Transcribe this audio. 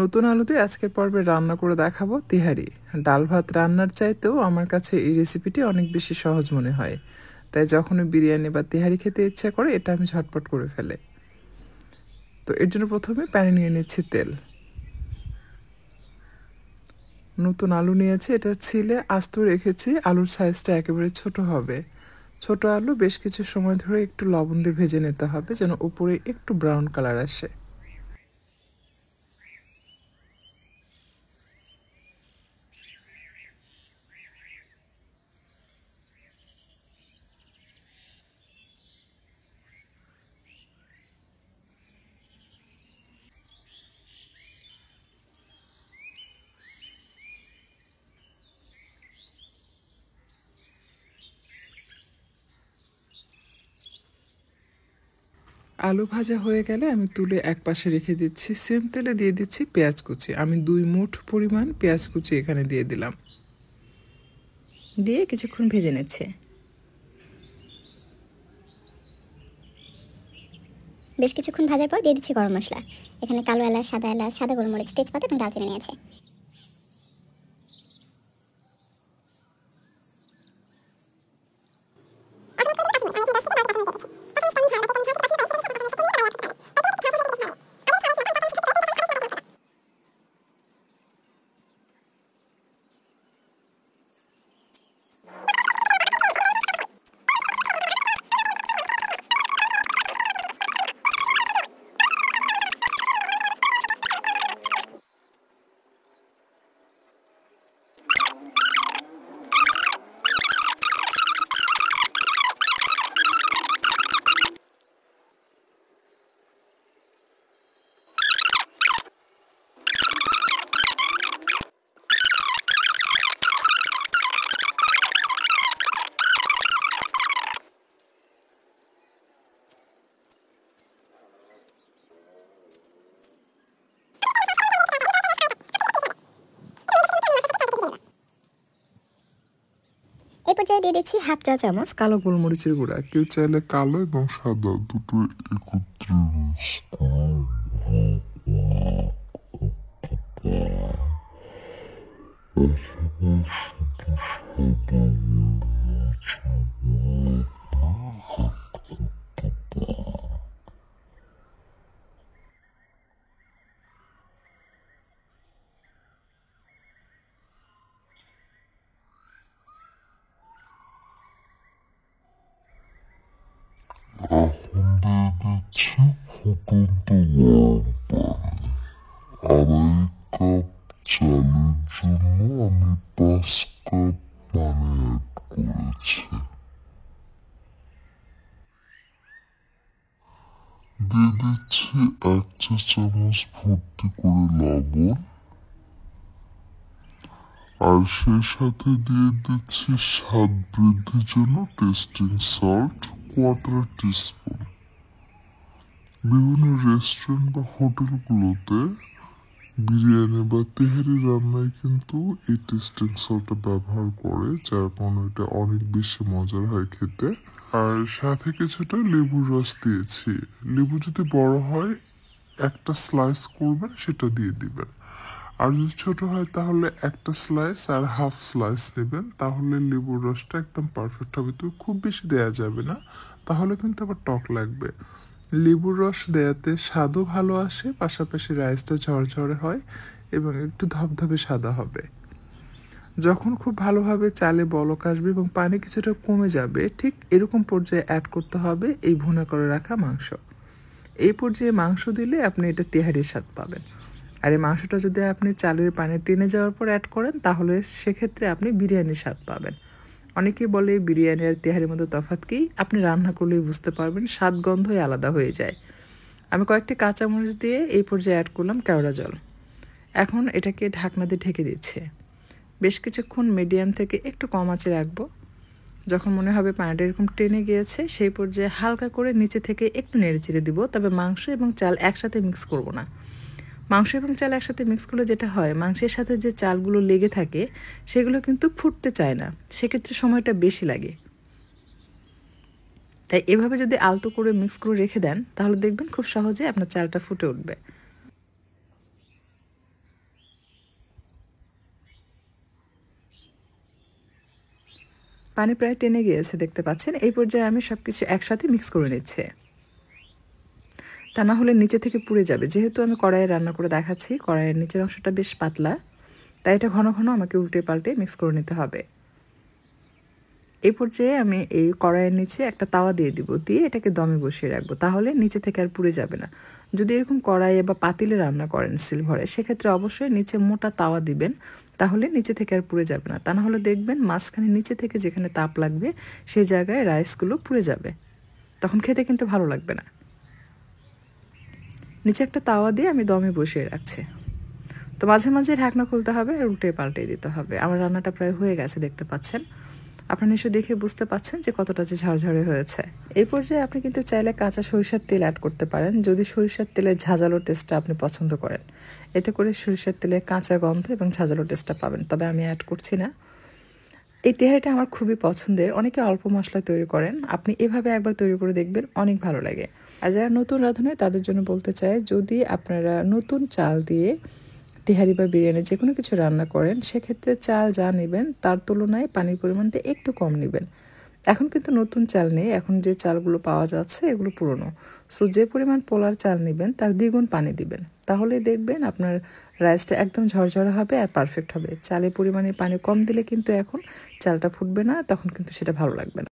নতুন আলুতে আজকের পর্বে রান্না করে দেখাবো তেহারি। ডাল ভাত রান্নার চাইতেও আমার কাছে এই রেসিপিটি অনেক বেশি সহজ মনে হয়। তাই যখনই বিরিয়ানি বা তেহারি খেতে ইচ্ছা করে এটা আমি ঝটপট করে ফেলে। তো এর জন্য প্রথমে প্যানে নিয়ে নিচ্ছি তেল। নতুন আলু নিয়েছি, এটা ছিলে আস্ত রেখেছি। আলুর সাইজটা একেবারে ছোট হবে। ছোট আলু বেশ কিছু সময় ধরে একটু লবণ দিয়ে ভেজে নিতে হবে যেন উপরে একটু ব্রাউন কালার আসে। আলু ভাজা হয়ে গেলে আমি তুলে একপাশে রেখে দিচ্ছি। সেম তেলে দিয়ে দিচ্ছি পেঁয়াজ কুচি। আমি 2 মুঠ পরিমাণ পেঁয়াজ কুচি এখানে দিয়ে দিলাম। দিয়ে কিছুক্ষণ ভেজে নিচ্ছে। বেশ কিছুক্ষণ ভাজার পর দিয়ে দিচ্ছি গরম মশলা। এখানে কালো এলাচ, সাদা গোলমরিচ, তেজপাতা এবং দারচিনি নিয়েছে। এই পর্যায়ে দিয়ে দিচ্ছি হাফ চা চামচ কালো গোলমরিচের গুঁড়া। কেউ চাইলে কালো এবং সাদা দুটো একত্রে এখন দিয়ে দিচ্ছি ফুটন্ত গরম পানি। 2.5 কাপ চালের জন্য আমি 5 কাপ পানি অ্যাড করেছি। দিয়ে দিচ্ছি 1 চা চামচ ভর্তি করে লবণ, আর সেই সাথে দিয়ে দিচ্ছি স্বাদ বৃদ্ধির জন্য টেস্টিং সল্ট 1/4 টিস্পুন। বিভিন্ন রেস্টুরেন্ট বা হোটেলগুলোতে বিরিয়ানি বা তেহারি রান্নায় কিন্তু এই টেস্টিং সল্টটা ব্যবহার করে, যার কারণে এটা অনেক বেশি মজার হয় খেতে। আর সাথে কিছুটা লেবুর রস দিয়েছি। লেবু যদি বড় হয় একটা স্লাইস করবেন, সেটা দিয়ে দিবেন। আর যদি ছোট হয় তাহলে একটা স্লাইস আর হাফ স্লাইস নেবেন, তাহলে লেবুর রসটা একদম পারফেক্ট হবে। তো খুব বেশি দেয়া যাবে না, তাহলে কিন্তু আবার টক লাগবে। লেবুর রস দেয়াতে স্বাদও ভালো আসে, পাশাপাশি রাইসটা ঝরঝরে হয় এবং একটু ধবধবে সাদা হবে। যখন খুব ভালোভাবে চালে বলক আসবে এবং পানি কিছুটা কমে যাবে, ঠিক এরকম পর্যায়ে অ্যাড করতে হবে এই ভুনা করে রাখা মাংস। এই পর্যায়ে মাংস দিলে আপনি এটা তেহারির স্বাদ পাবেন। আর এই মাংসটা যদি আপনি চালের পানি টেনে যাওয়ার পর অ্যাড করেন, তাহলে সেক্ষেত্রে আপনি বিরিয়ানির স্বাদ পাবেন। অনেকেই বলে বিরিয়ানি আর তেহারির মধ্যে তফাৎ কি? আপনি রান্না করলেই বুঝতে পারবেন, স্বাদ গন্ধই আলাদা হয়ে যায়। আমি কয়েকটি কাঁচামরিচ দিয়ে এই পর্যায়ে অ্যাড করলাম কেওড়া জল। এখন এটাকে ঢাকনা দিয়ে ঢেকে দিচ্ছে। বেশ কিছুক্ষণ মিডিয়াম থেকে একটু কম আঁচে রাখবো। যখন মনে হবে পানিটা এরকম টেনে গিয়েছে, সেই পর্যায়ে হালকা করে নিচে থেকে একটু নেড়ে চেড়ে দিব। তবে মাংস এবং চাল একসাথে মিক্স করব না। মাংস এবং চাল একসাথে মিক্স করলে যেটা হয়, মাংসের সাথে যে চালগুলো লেগে থাকে সেগুলো কিন্তু ফুটতে চায় না, সেক্ষেত্রে সময়টা বেশি লাগে। তাই এভাবে যদি আলতো করে মিক্স করে রেখে দেন, তাহলে দেখবেন খুব সহজে আপনার চালটা ফুটে উঠবে। পানি প্রায় টেনে গিয়েছে দেখতে পাচ্ছেন। এই পর্যায়ে আমি সব কিছু একসাথে মিক্স করে নিচ্ছি, তা না হলে নিচে থেকে পুড়ে যাবে। যেহেতু আমি কড়াইয়ে রান্না করে দেখাচ্ছি, কড়াইয়ের নিচের অংশটা বেশ পাতলা, তাই এটা ঘন ঘন আমাকে উল্টে পাল্টে মিক্স করে নিতে হবে। এই পর্যায়ে আমি এই কড়াইয়ের নিচে একটা তাওয়া দিয়ে দিব, দিয়ে এটাকে দমে বসিয়ে রাখবো, তাহলে নিচে থেকে আর পুড়ে যাবে না। যদি এরকম কড়াইয়ে বা পাতিলে রান্না করেন সিলভারে, সেক্ষেত্রে অবশ্যই নিচে মোটা তাওয়া দিবেন, তাহলে নিচে থেকে আর পুড়ে যাবে না। তা না হলে দেখবেন মাঝখানে নিচে থেকে যেখানে তাপ লাগবে সেই জায়গায় রাইসগুলো পুড়ে যাবে, তখন খেতে কিন্তু ভালো লাগবে না। নিচে একটা তাওয়া দিয়ে আমি দমে বসিয়ে রাখছি। তো মাঝে মাঝে ঢাকনা খুলতে হবে আর উল্টে পাল্টে দিতে হবে। আমার রান্নাটা প্রায় হয়ে গেছে দেখতে পাচ্ছেন। আপনারা নিশ্চয়ই দেখে বুঝতে পাচ্ছেন যে কতটা যে ঝরঝরে হয়েছে। এই পর্যায়ে আপনি কিন্তু চাইলে কাঁচা সরিষার তেল অ্যাড করতে পারেন, যদি সরিষার তেলের ঝাঁঝালো টেস্টটা আপনি পছন্দ করেন। এতে করে সরিষার তেলের কাঁচা গন্ধ এবং ঝাঁঝালো টেস্টটা পাবেন, তবে আমি অ্যাড করছি না। এই তেহারিটা আমার খুবই পছন্দের। অনেকে অল্প মশলায় তৈরি করেন, আপনি এভাবে একবার তৈরি করে দেখবেন, অনেক ভালো লাগে। আর যারা নতুন রাঁধুনি তাদের জন্য বলতে চাই, যদি আপনারা নতুন চাল দিয়ে তেহারি বা বিরিয়ানি যে কোনো কিছু রান্না করেন, সেক্ষেত্রে চাল যা নেবেন তার তুলনায় পানির পরিমাণটা একটু কম নেবেন। এখন কিন্তু নতুন চাল নেই, এখন যে চালগুলো পাওয়া যাচ্ছে এগুলো পুরনো। সো যে পরিমাণ পোলার চাল নেবেন তার দ্বিগুণ পানি দিবেন, তাহলে দেখবেন আপনার রাইসটা একদম ঝরঝরে হবে আর পারফেক্ট হবে। চালের পরিমাণে পানি কম দিলে কিন্তু এখন চালটা ফুটবে না, তখন কিন্তু সেটা ভালো লাগবে না।